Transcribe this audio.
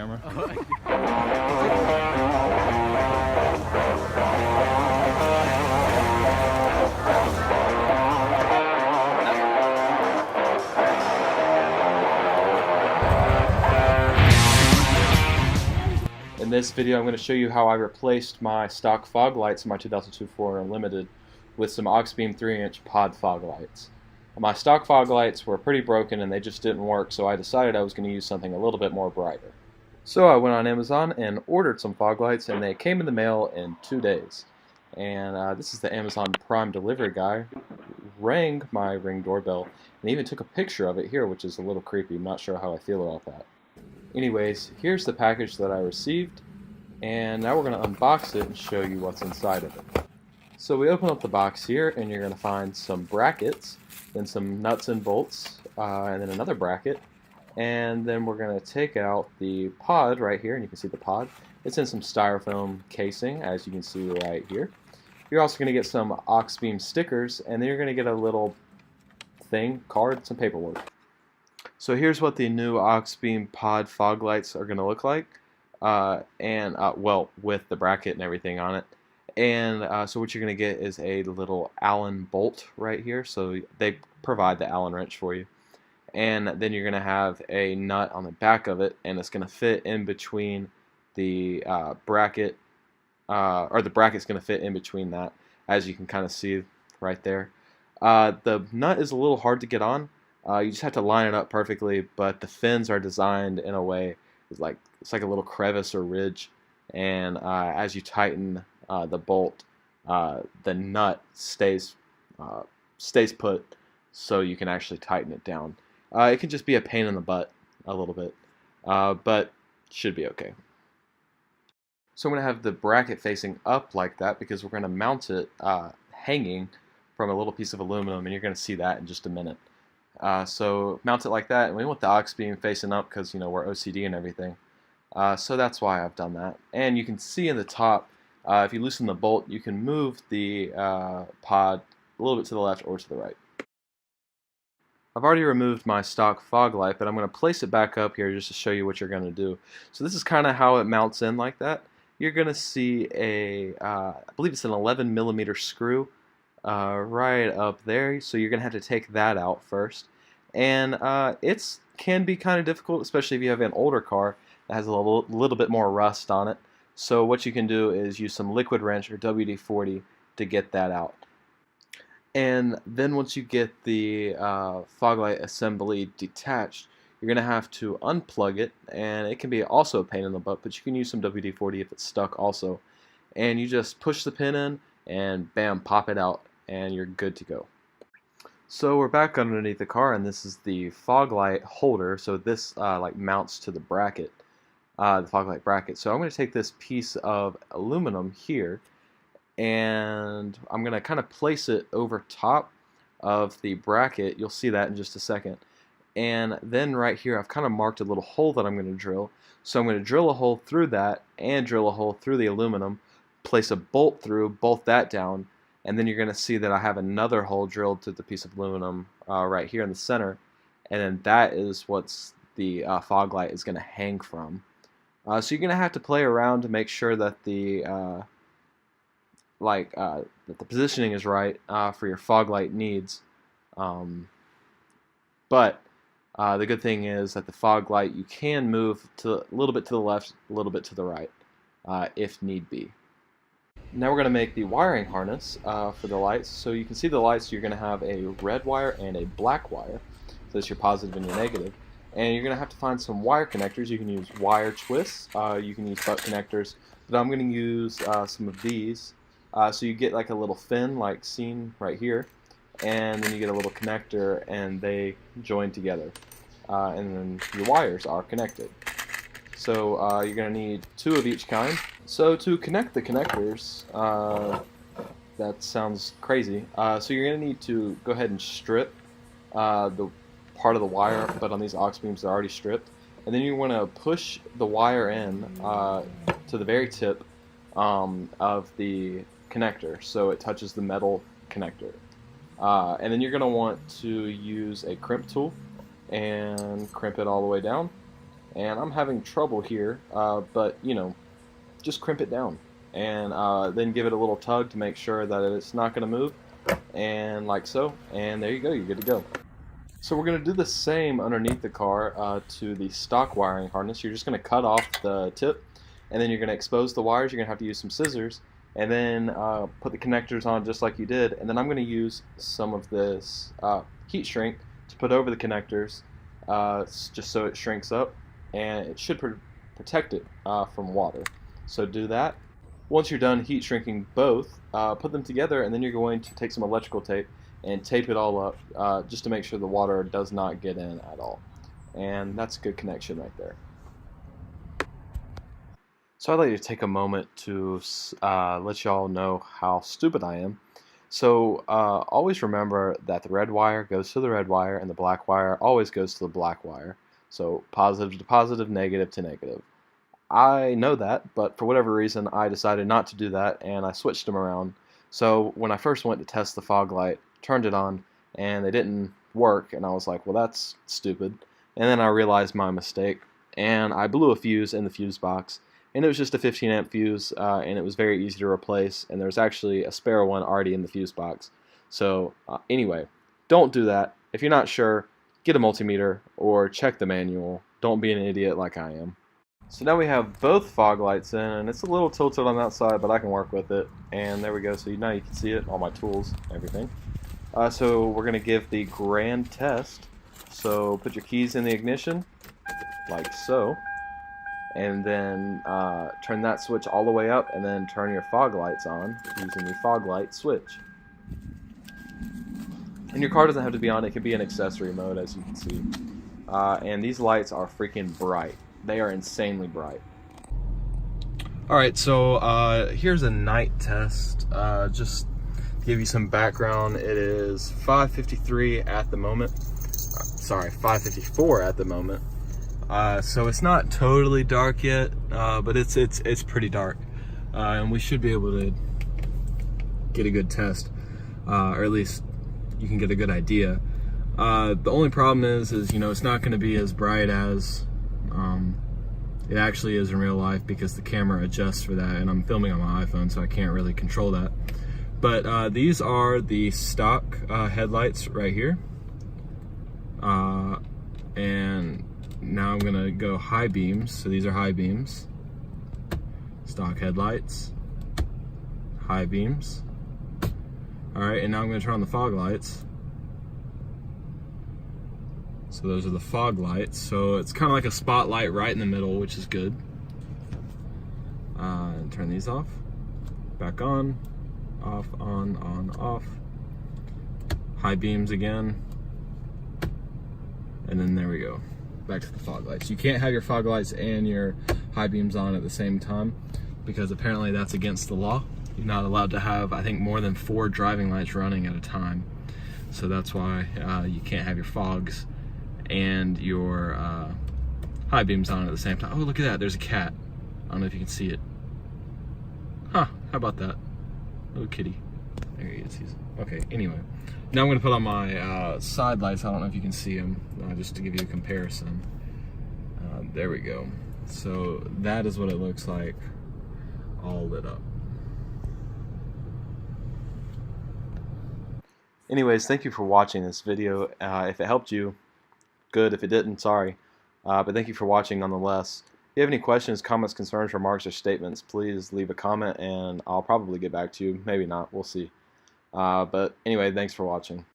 camera. In this video, I'm going to show you how I replaced my stock fog lights in my 2002 4Runner Limited with some Auxbeam 3-inch pod fog lights. My stock fog lights were pretty broken and they just didn't work, so I decided I was going to use something a little bit more brighter. So I went on Amazon and ordered some fog lights, and they came in the mail in 2 days. And this is the Amazon Prime delivery guy. Rang my Ring doorbell and even took a picture of it here, which is a little creepy. I'm not sure how I feel about that. Anyways, here's the package that I received, and now we're going to unbox it and show you what's inside of it. So we open up the box here, and you're going to find some brackets, then some nuts and bolts, and then another bracket, and then we're going to take out the pod right here, and you can see the pod. It's in some styrofoam casing, as you can see right here. You're also going to get some Auxbeam stickers, and then you're going to get a little card, some paperwork. So here's what the new Auxbeam pod fog lights are going to look like, well, with the bracket and everything on it. And so what you're going to get is a little Allen bolt right here. So they provide the Allen wrench for you. And then you're going to have a nut on the back of it, and it's going to fit in between the bracket, or the bracket's going to fit in between that, as you can kind of see right there. The nut is a little hard to get on. You just have to line it up perfectly, but the fins are designed in a way it's like a little crevice or ridge, and as you tighten the bolt, the nut stays put, so you can actually tighten it down. It can just be a pain in the butt a little bit, but should be okay. So I'm going to have the bracket facing up like that because we're going to mount it hanging from a little piece of aluminum, and you're going to see that in just a minute. So mount it like that, and we want the Auxbeam facing up because, you know, we're OCD and everything. So that's why I've done that. And you can see in the top, if you loosen the bolt, you can move the pod a little bit to the left or to the right. I've already removed my stock fog light, but I'm going to place it back up here just to show you what you're going to do. So this is kind of how it mounts in like that. You're going to see I believe it's an 11mm screw right up there, so you're going to have to take that out first. And it can be kind of difficult, especially if you have an older car that has a little bit more rust on it. So what you can do is use some liquid wrench or WD-40 to get that out. And then once you get the fog light assembly detached, you're going to have to unplug it, and it can be also a pain in the butt, but you can use some WD-40 if it's stuck also. And you just push the pin in, and bam, pop it out, and you're good to go. So we're back underneath the car, and this is the fog light holder. So this like mounts to the bracket, the fog light bracket. So I'm going to take this piece of aluminum here, and I'm going to kind of place it over top of the bracket. You'll see that in just a second. And then right here, I've kind of marked a little hole that I'm going to drill. So I'm going to drill a hole through that and drill a hole through the aluminum, place a bolt through, bolt that down, and then you're going to see that I have another hole drilled to the piece of aluminum right here in the center, and then that is what's the fog light is going to hang from. So you're going to have to play around to make sure that the that the positioning is right for your fog light needs. But the good thing is that the fog light you can move to a little bit to the left, a little bit to the right, if need be. Now we're going to make the wiring harness for the lights. So you can see the lights, you're going to have a red wire and a black wire. So that's your positive and your negative. And you're going to have to find some wire connectors. You can use wire twists, you can use butt connectors, but I'm going to use some of these. So you get like a little fin like seen right here, and then you get a little connector, and they join together. And then your wires are connected. So you're going to need 2 of each kind. So to connect the connectors, that sounds crazy. So you're going to need to go ahead and strip the part of the wire, but on these Auxbeams they're already stripped. And then you want to push the wire in to the very tip of the connector, so it touches the metal connector. And then you're going to want to use a crimp tool and crimp it all the way down. and I'm having trouble here, but you know, just crimp it down, and then give it a little tug to make sure that it's not going to move, and like so, and there you go, you're good to go. So we're going to do the same underneath the car to the stock wiring harness. You're just going to cut off the tip, and then you're going to expose the wires. You're going to have to use some scissors, and then put the connectors on just like you did, and then I'm going to use some of this heat shrink to put over the connectors, just so it shrinks up, and it should protect it from water. So do that. Once you're done heat shrinking both, put them together, and then you're going to take some electrical tape and tape it all up, just to make sure the water does not get in at all. And that's a good connection right there. So I'd like to take a moment to let y'all know how stupid I am. So always remember that the red wire goes to the red wire, and the black wire always goes to the black wire. So positive to positive, negative to negative. I know that, but for whatever reason I decided not to do that, and I switched them around. So when I first went to test the fog light, turned it on, and they didn't work, and I was like, well, that's stupid. And then I realized my mistake, and I blew a fuse in the fuse box, and it was just a 15 amp fuse, and it was very easy to replace, and there's actually a spare one already in the fuse box. So anyway, don't do that. If you're not sure, get a multimeter or check the manual. Don't be an idiot like I am. So now we have both fog lights in, and it's a little tilted on that side, but I can work with it. And there we go. So now you can see it, all my tools, everything. So we're going to give the grand test. So put your keys in the ignition, like so. And then turn that switch all the way up, and then turn your fog lights on using the fog light switch. And your car doesn't have to be on, it can be in accessory mode, as you can see. And these lights are freaking bright. They are insanely bright. Alright, so here's a night test. Just to give you some background, it is 5:53 at the moment. Sorry, 5:54 at the moment. So it's not totally dark yet, but it's pretty dark. And we should be able to get a good test, or at least you can get a good idea. The only problem is you know, it's not going to be as bright as it actually is in real life, because the camera adjusts for that, and I'm filming on my iPhone, so I can't really control that. But these are the stock headlights right here, and now I'm gonna go high beams. So these are high beams, stock headlights, high beams. All right, and now I'm gonna turn on the fog lights. So those are the fog lights. So it's kind of like a spotlight right in the middle, which is good. And turn these off, back on, off, on, off. High beams again. And then there we go, back to the fog lights. You can't have your fog lights and your high beams on at the same time, because apparently that's against the law. You're not allowed to have, I think, more than 4 driving lights running at a time. So that's why you can't have your fogs and your high beams on at the same time. Oh, look at that, there's a cat. I don't know if you can see it. Huh, how about that? Little kitty. There he is. Okay, anyway. Now I'm gonna put on my side lights. I don't know if you can see them, just to give you a comparison. There we go. So that is what it looks like, all lit up. Anyways, thank you for watching this video. If it helped you, good. If it didn't, sorry. But thank you for watching nonetheless. If you have any questions, comments, concerns, remarks, or statements, please leave a comment and I'll probably get back to you. Maybe not. We'll see. But anyway, thanks for watching.